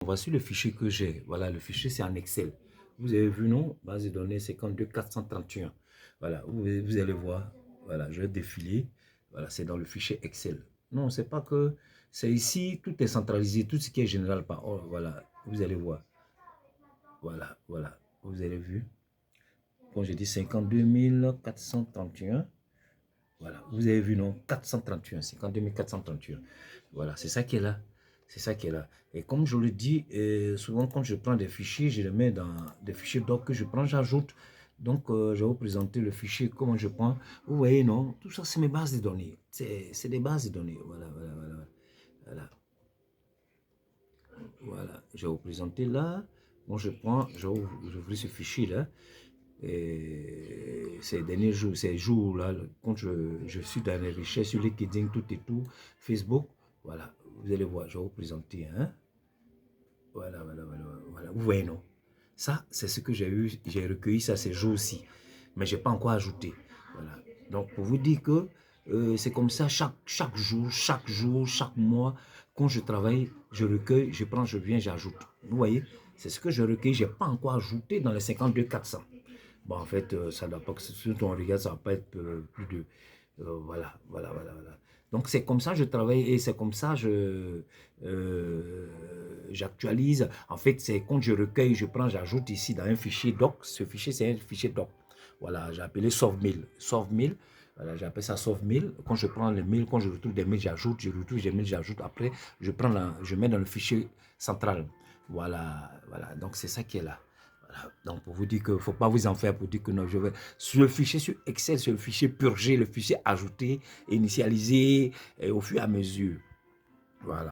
Voici le fichier que j'ai. Voilà, le fichier, c'est en Excel. Vous avez vu, non? Base de données 52 431. Voilà, vous allez voir. Voilà, je vais défiler. Voilà, c'est dans le fichier Excel. Non, c'est pas que... C'est ici, tout est centralisé, tout ce qui est général. Oh, voilà, vous allez voir. Voilà, voilà, vous avez vu. Quand je dis 52 431, voilà, vous avez vu, non? 431, 52 431. Voilà, c'est ça qui est là. C'est ça qui est là. Et comme je le dis, souvent quand je prends des fichiers, je les mets dans des fichiers doc que je prends, j'ajoute. Donc, je vais vous présenter le fichier, comment je prends. Vous voyez, non? Tout ça, c'est mes bases de données. C'est des bases de données. Voilà, voilà, voilà. Voilà. Voilà. Je vais vous présenter là. Moi, je prends, j'ouvre ce fichier-là. Et ces derniers jours, ces jours-là, quand je suis dans les recherches sur LinkedIn, tout et tout, Facebook, voilà, vous allez voir, je vais vous présenter, hein. Voilà, voilà, voilà, voilà, vous voyez, non? Ça, c'est ce que j'ai eu, j'ai recueilli ça ces jours-ci, mais je n'ai pas encore ajouté, voilà. Donc, pour vous dire que c'est comme ça, chaque jour, chaque mois, quand je travaille, je recueille, je prends, je viens, j'ajoute. Vous voyez, c'est ce que je recueille, je n'ai pas encore ajouté dans les 52 400. Bon, en fait, ça doit pas, si on regarde, ça ne va pas être plus de... voilà, voilà, voilà, voilà. Donc, c'est comme ça que je travaille et c'est comme ça que j'actualise. En fait, c'est quand je recueille, je prends, j'ajoute ici dans un fichier doc. Ce fichier, c'est un fichier doc. Voilà, j'ai appelé SOFMail. SOFMail, voilà, j'appelle ça SOFMail. Quand je prends les mails, quand je retrouve des mails, j'ajoute, je retrouve des mails, j'ajoute. Après, je mets dans le fichier central. Voilà, voilà. Donc, c'est ça qui est là. Voilà. Donc, pour vous dire qu'il ne faut pas vous en faire pour dire que non, je vais... Sur le fichier, sur Excel, sur le fichier purgé, le fichier ajouté, initialisé, et au fur et à mesure. Voilà.